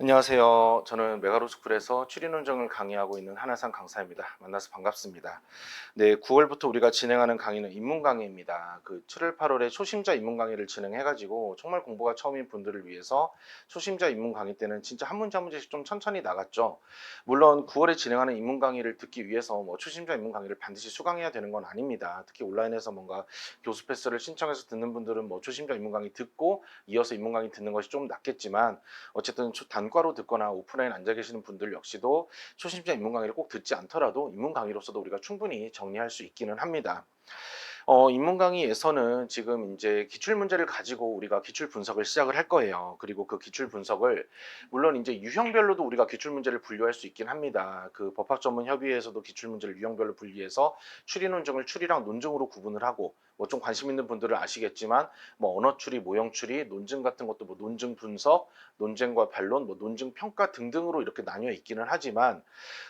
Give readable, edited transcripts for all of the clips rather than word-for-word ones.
안녕하세요. 저는 메가로스쿨에서 추리논증을 강의하고 있는 한하상 강사입니다. 만나서 반갑습니다. 네, 9월부터 우리가 진행하는 강의는 인문 강의입니다. 7월, 8월에 초심자 인문 강의를 진행해가지고 정말 공부가 처음인 분들을 위해서 초심자 인문 강의 때는 진짜 한 문제 한 문제씩 좀 천천히 나갔죠. 물론 9월에 진행하는 인문 강의를 듣기 위해서 초심자 인문 강의를 반드시 수강해야 되는 건 아닙니다. 특히 온라인에서 뭔가 교수 패스를 신청해서 듣는 분들은 초심자 인문 강의 듣고 이어서 인문 강의 듣는 것이 좀 낫겠지만 어쨌든 단과로 듣거나 오프라인 앉아 계시는 분들 역시도 초심자 인문 강의를 꼭 듣지 않더라도 인문 강의로서도 우리가 충분히 정리할 수 있기는 합니다. 인문 강의에서는 지금 이제 기출 문제를 가지고 우리가 기출 분석을 시작을 할 거예요. 그리고 그 기출 분석을 물론 이제 유형별로도 우리가 기출 문제를 분류할 수 있긴 합니다. 그 법학전문협의회에서도 기출 문제를 유형별로 분리해서 추리 논증을 추리랑 논증으로 구분을 하고 좀 관심 있는 분들은 아시겠지만 언어 추리, 모형 추리, 논증 같은 것도 논증 분석, 논쟁과 반론, 논증 평가 등등으로 이렇게 나뉘어 있기는 하지만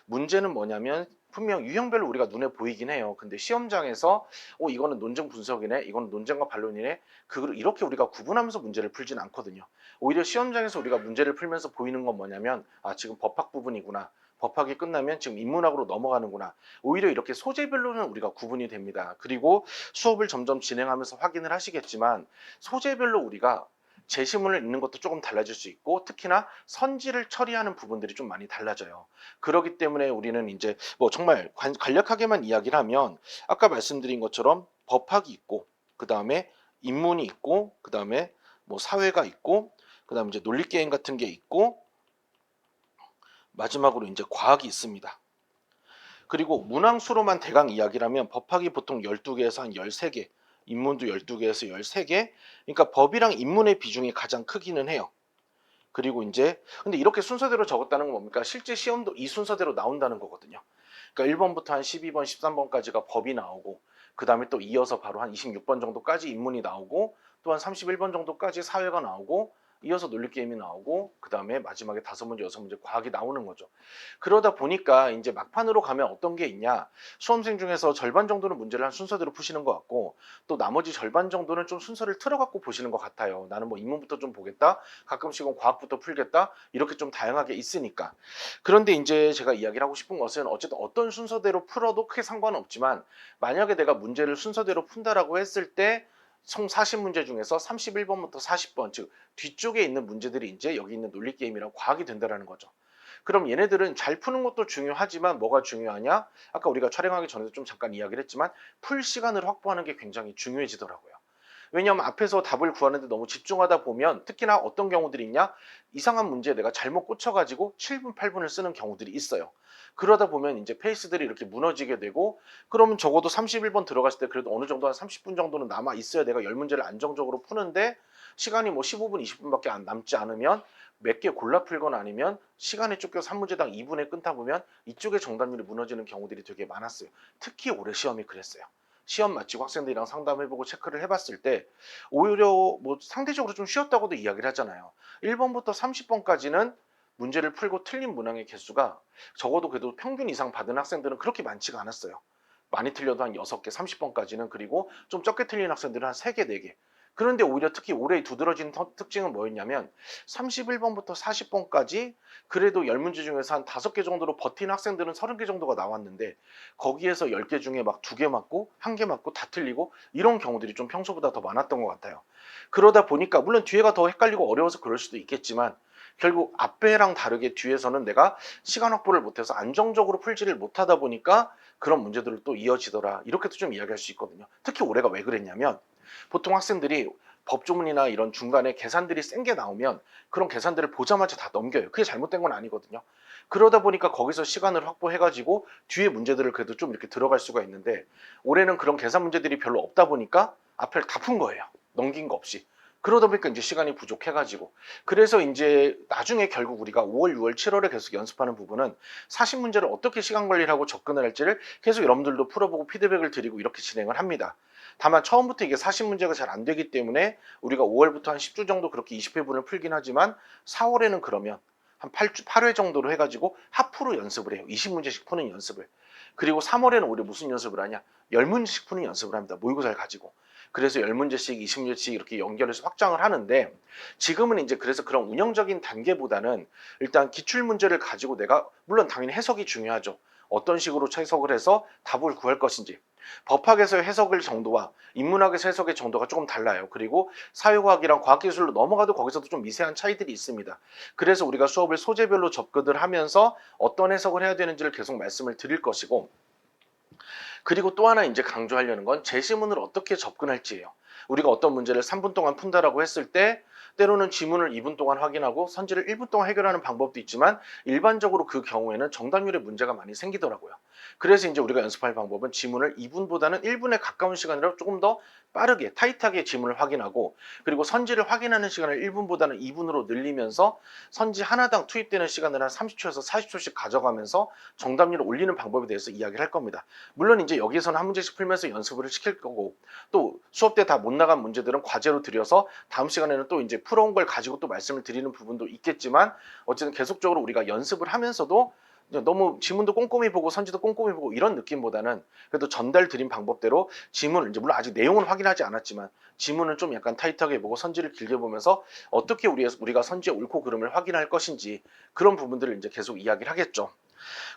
문제는 뭐냐면 분명 유형별로 우리가 눈에 보이긴 해요. 근데 시험장에서 이거는 논증 분석이네, 이거는 논쟁과 반론이네, 그걸 이렇게 우리가 구분하면서 문제를 풀진 않거든요. 오히려 시험장에서 우리가 문제를 풀면서 보이는 건 뭐냐면 지금 법학 부분이구나, 법학이 끝나면 지금 인문학으로 넘어가는구나. 오히려 이렇게 소재별로는 우리가 구분이 됩니다. 그리고 수업을 점점 진행하면서 확인을 하시겠지만 소재별로 우리가 제시문을 읽는 것도 조금 달라질 수 있고 특히나 선지를 처리하는 부분들이 좀 많이 달라져요. 그렇기 때문에 우리는 이제 정말 간략하게만 이야기를 하면 아까 말씀드린 것처럼 법학이 있고 그 다음에 인문이 있고 그 다음에 사회가 있고 그 다음에 이제 논리 게임 같은 게 있고 마지막으로 이제 과학이 있습니다. 그리고 문항수로만 대강 이야기를 하면 법학이 보통 12개에서 한 13개, 인문도 12개에서 13개. 그러니까 법이랑 인문의 비중이 가장 크기는 해요. 그리고 이제 근데 이렇게 순서대로 적었다는 건 뭡니까? 실제 시험도 이 순서대로 나온다는 거거든요. 그러니까 1번부터 한 12번, 13번까지가 법이 나오고 그 다음에 또 이어서 바로 한 26번 정도까지 인문이 나오고 또 한 31번 정도까지 사회가 나오고 이어서 논리게임이 나오고 그 다음에 마지막에 5문제, 6문제 과학이 나오는 거죠. 그러다 보니까 이제 막판으로 가면 어떤 게 있냐, 수험생 중에서 절반 정도는 문제를 한 순서대로 푸시는 것 같고 또 나머지 절반 정도는 좀 순서를 틀어갖고 보시는 것 같아요. 나는 인문부터 좀 보겠다, 가끔씩은 과학부터 풀겠다, 이렇게 좀 다양하게 있으니까. 그런데 이제 제가 이야기를 하고 싶은 것은 어쨌든 어떤 순서대로 풀어도 크게 상관은 없지만 만약에 내가 문제를 순서대로 푼다라고 했을 때 총 40문제 중에서 31번부터 40번, 즉 뒤쪽에 있는 문제들이 이제 여기 있는 논리게임이랑 과학이 된다는 거죠. 그럼 얘네들은 잘 푸는 것도 중요하지만 뭐가 중요하냐? 아까 우리가 촬영하기 전에도 좀 잠깐 이야기를 했지만 풀 시간을 확보하는 게 굉장히 중요해지더라고요. 왜냐하면 앞에서 답을 구하는데 너무 집중하다 보면 특히나 어떤 경우들이 있냐? 이상한 문제에 내가 잘못 꽂혀가지고 7분, 8분을 쓰는 경우들이 있어요. 그러다 보면 이제 페이스들이 이렇게 무너지게 되고 그러면 적어도 31번 들어갔을 때 그래도 어느 정도 한 30분 정도는 남아 있어야 내가 10문제를 안정적으로 푸는데 시간이 15분, 20분밖에 남지 않으면 몇 개 골라 풀거나 아니면 시간에 쫓겨서 한 문제당 2분에 끊다 보면 이쪽의 정답률이 무너지는 경우들이 되게 많았어요. 특히 올해 시험이 그랬어요. 시험 마치고 학생들이랑 상담해보고 체크를 해봤을 때 오히려 상대적으로 좀 쉬웠다고도 이야기를 하잖아요. 1번부터 30번까지는 문제를 풀고 틀린 문항의 개수가 적어도 그래도 평균 이상 받은 학생들은 그렇게 많지가 않았어요. 많이 틀려도 한 6개, 30번까지는. 그리고 좀 적게 틀린 학생들은 한 3개, 4개. 그런데 오히려 특히 올해 두드러진 특징은 뭐였냐면 31번부터 40번까지 그래도 10문제 중에서 한 5개 정도로 버틴 학생들은 30개 정도가 나왔는데 거기에서 10개 중에 2개 맞고 1개 맞고 다 틀리고 이런 경우들이 좀 평소보다 더 많았던 것 같아요. 그러다 보니까 물론 뒤에가 더 헷갈리고 어려워서 그럴 수도 있겠지만 결국 앞에랑 다르게 뒤에서는 내가 시간 확보를 못해서 안정적으로 풀지를 못하다 보니까 그런 문제들을 또 이어지더라, 이렇게도 좀 이야기할 수 있거든요. 특히 올해가 왜 그랬냐면 보통 학생들이 법조문이나 이런 중간에 계산들이 센 게 나오면 그런 계산들을 보자마자 다 넘겨요. 그게 잘못된 건 아니거든요. 그러다 보니까 거기서 시간을 확보해가지고 뒤에 문제들을 그래도 좀 이렇게 들어갈 수가 있는데 올해는 그런 계산 문제들이 별로 없다 보니까 앞을 다 푼 거예요. 넘긴 거 없이. 그러다 보니까 이제 시간이 부족해가지고 그래서 이제 나중에 결국 우리가 5월, 6월, 7월에 계속 연습하는 부분은 40문제를 어떻게 시간 관리를 하고 접근을 할지를 계속 여러분들도 풀어보고 피드백을 드리고 이렇게 진행을 합니다. 다만 처음부터 이게 40문제가 잘 안 되기 때문에 우리가 5월부터 한 10주 정도 그렇게 20회분을 풀긴 하지만 4월에는 그러면 한 8회 정도로 해가지고 하프로 연습을 해요. 20문제씩 푸는 연습을. 그리고 3월에는 우리 무슨 연습을 하냐? 10문제씩 푸는 연습을 합니다. 모의고사를 가지고. 그래서 10문제씩 20문제씩 이렇게 연결해서 확장을 하는데, 지금은 이제 그래서 그런 운영적인 단계보다는 일단 기출문제를 가지고 내가, 물론 당연히 해석이 중요하죠. 어떤 식으로 해석을 해서 답을 구할 것인지. 법학에서의 해석의 정도와 인문학에서 해석의 정도가 조금 달라요. 그리고 사회과학이랑 과학기술로 넘어가도 거기서도 좀 미세한 차이들이 있습니다. 그래서 우리가 수업을 소재별로 접근을 하면서 어떤 해석을 해야 되는지를 계속 말씀을 드릴 것이고, 그리고 또 하나 이제 강조하려는 건 제시문을 어떻게 접근할지예요. 우리가 어떤 문제를 3분 동안 푼다라고 했을 때 때로는 지문을 2분 동안 확인하고 선지를 1분 동안 해결하는 방법도 있지만, 일반적으로 그 경우에는 정답률에 문제가 많이 생기더라고요. 그래서 이제 우리가 연습할 방법은 지문을 2분보다는 1분에 가까운 시간으로 조금 더 빠르게 타이트하게 지문을 확인하고, 그리고 선지를 확인하는 시간을 1분보다는 2분으로 늘리면서 선지 하나당 투입되는 시간을 한 30초에서 40초씩 가져가면서 정답률을 올리는 방법에 대해서 이야기를 할 겁니다. 물론 이제 여기서는 한 문제씩 풀면서 연습을 시킬 거고, 또 수업 때 다 못 나간 문제들은 과제로 드려서 다음 시간에는 또 이제 풀어온 걸 가지고 또 말씀을 드리는 부분도 있겠지만, 어쨌든 계속적으로 우리가 연습을 하면서도 너무 지문도 꼼꼼히 보고 선지도 꼼꼼히 보고 이런 느낌보다는 그래도 전달 드린 방법대로 지문을, 이제 물론 아직 내용은 확인하지 않았지만 지문을 좀 약간 타이트하게 보고 선지를 길게 보면서 어떻게 우리가 선지의 옳고 그름을 확인할 것인지, 그런 부분들을 이제 계속 이야기를 하겠죠.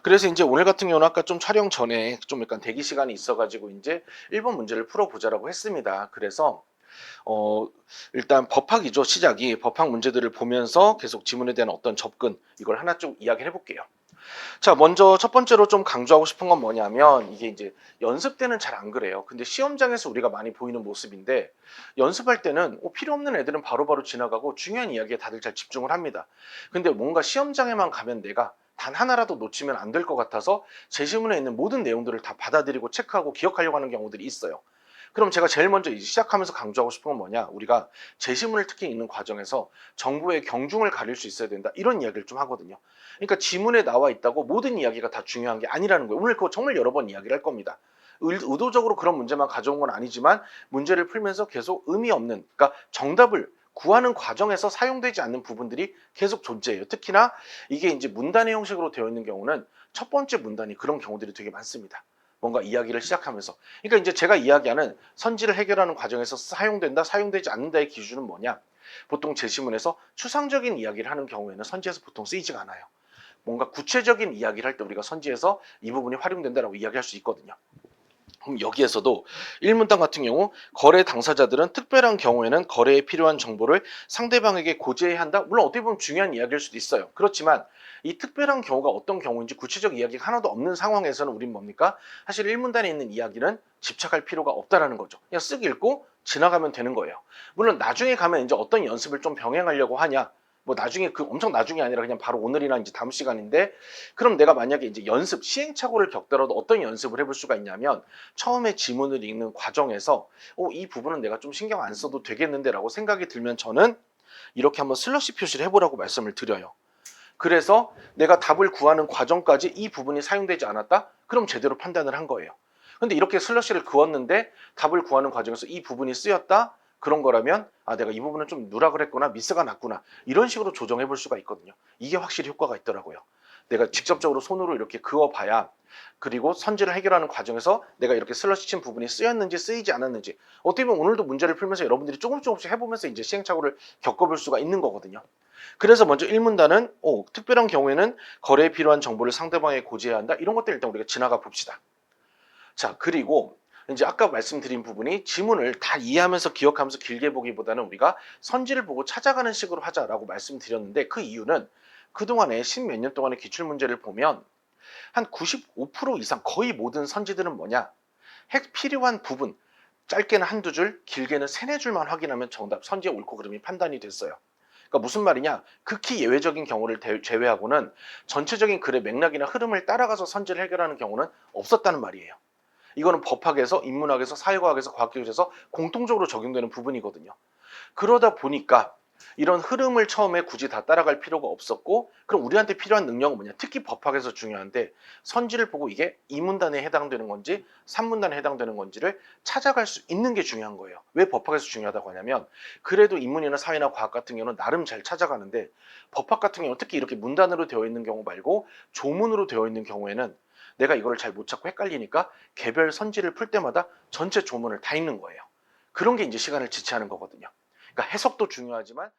그래서 이제 오늘 같은 경우는 아까 좀 촬영 전에 좀 약간 대기 시간이 있어가지고 이제 1번 문제를 풀어보자라고 했습니다. 그래서 어 일단 법학이죠. 시작이 법학 문제들을 보면서 계속 지문에 대한 어떤 접근, 이걸 하나 쭉 이야기를 해볼게요. 자, 먼저 첫 번째로 좀 강조하고 싶은 건 뭐냐면, 이게 이제 연습 때는 잘 안 그래요. 근데 시험장에서 우리가 많이 보이는 모습인데, 연습할 때는 필요 없는 애들은 바로바로 지나가고 중요한 이야기에 다들 잘 집중을 합니다. 근데 뭔가 시험장에만 가면 내가 단 하나라도 놓치면 안 될 것 같아서 제시문에 있는 모든 내용들을 다 받아들이고 체크하고 기억하려고 하는 경우들이 있어요. 그럼 제가 제일 먼저 시작하면서 강조하고 싶은 건 뭐냐, 우리가 제시문을 특히 읽는 과정에서 정보의 경중을 가릴 수 있어야 된다, 이런 이야기를 좀 하거든요. 그러니까 지문에 나와 있다고 모든 이야기가 다 중요한 게 아니라는 거예요. 오늘 그거 정말 여러 번 이야기를 할 겁니다. 의도적으로 그런 문제만 가져온 건 아니지만, 문제를 풀면서 계속 의미 없는, 그러니까 정답을 구하는 과정에서 사용되지 않는 부분들이 계속 존재해요. 특히나 이게 이제 문단의 형식으로 되어 있는 경우는 첫 번째 문단이 그런 경우들이 되게 많습니다. 뭔가 이야기를 시작하면서. 그러니까 이제 제가 이야기하는 선지를 해결하는 과정에서 사용된다, 사용되지 않는다의 기준은 뭐냐? 보통 제시문에서 추상적인 이야기를 하는 경우에는 선지에서 보통 쓰이지가 않아요. 뭔가 구체적인 이야기를 할 때 우리가 선지에서 이 부분이 활용된다라고 이야기할 수 있거든요. 그럼 여기에서도 일문단 같은 경우, 거래 당사자들은 특별한 경우에는 거래에 필요한 정보를 상대방에게 고지해야 한다. 물론 어떻게 보면 중요한 이야기일 수도 있어요. 그렇지만 이 특별한 경우가 어떤 경우인지 구체적 이야기가 하나도 없는 상황에서는 우린 뭡니까? 사실 일문단에 있는 이야기는 집착할 필요가 없다라는 거죠. 그냥 쓱 읽고 지나가면 되는 거예요. 물론 나중에 가면 이제 어떤 연습을 좀 병행하려고 하냐, 뭐 나중에, 그 엄청 나중이 아니라 그냥 바로 오늘이나 이제 다음 시간인데, 그럼 내가 만약에 이제 연습 시행착오를 겪더라도 어떤 연습을 해볼 수가 있냐면, 처음에 지문을 읽는 과정에서 이 부분은 내가 좀 신경 안 써도 되겠는데 라고 생각이 들면, 저는 이렇게 한번 슬러시 표시를 해보라고 말씀을 드려요. 그래서 내가 답을 구하는 과정까지 이 부분이 사용되지 않았다? 그럼 제대로 판단을 한 거예요. 근데 이렇게 슬러시를 그었는데 답을 구하는 과정에서 이 부분이 쓰였다? 그런 거라면 내가 이 부분은 좀 누락을 했구나, 미스가 났구나, 이런 식으로 조정해 볼 수가 있거든요. 이게 확실히 효과가 있더라고요. 내가 직접적으로 손으로 이렇게 그어봐야, 그리고 선지를 해결하는 과정에서 내가 이렇게 슬러시 친 부분이 쓰였는지 쓰이지 않았는지, 어떻게 보면 오늘도 문제를 풀면서 여러분들이 조금씩 해보면서 이제 시행착오를 겪어볼 수가 있는 거거든요. 그래서 먼저 1문단은 특별한 경우에는 거래에 필요한 정보를 상대방에게 고지해야 한다, 이런 것들 일단 우리가 지나가 봅시다. 자, 그리고 이제 아까 말씀드린 부분이 지문을 다 이해하면서 기억하면서 길게 보기보다는 우리가 선지를 보고 찾아가는 식으로 하자라고 말씀드렸는데, 그 이유는 그동안에 10몇 년 동안의 기출문제를 보면 한 95% 이상 거의 모든 선지들은 뭐냐, 필요한 부분, 짧게는 한두 줄, 길게는 세네 줄만 확인하면 정답, 선지의 옳고 그름이 판단이 됐어요. 그러니까 무슨 말이냐, 극히 예외적인 경우를 제외하고는 전체적인 글의 맥락이나 흐름을 따라가서 선지를 해결하는 경우는 없었다는 말이에요. 이거는 법학에서, 인문학에서, 사회과학에서, 과학기술에서 공통적으로 적용되는 부분이거든요. 그러다 보니까 이런 흐름을 처음에 굳이 다 따라갈 필요가 없었고, 그럼 우리한테 필요한 능력은 뭐냐, 특히 법학에서 중요한데, 선지를 보고 이게 2문단에 해당되는 건지 3문단에 해당되는 건지를 찾아갈 수 있는 게 중요한 거예요. 왜 법학에서 중요하다고 하냐면, 그래도 인문이나 사회나 과학 같은 경우는 나름 잘 찾아가는데, 법학 같은 경우는 특히 이렇게 문단으로 되어 있는 경우 말고 조문으로 되어 있는 경우에는 내가 이거를 잘 못 찾고 헷갈리니까 개별 선지를 풀 때마다 전체 조문을 다 읽는 거예요. 그런 게 이제 시간을 지체하는 거거든요. 그러니까 해석도 중요하지만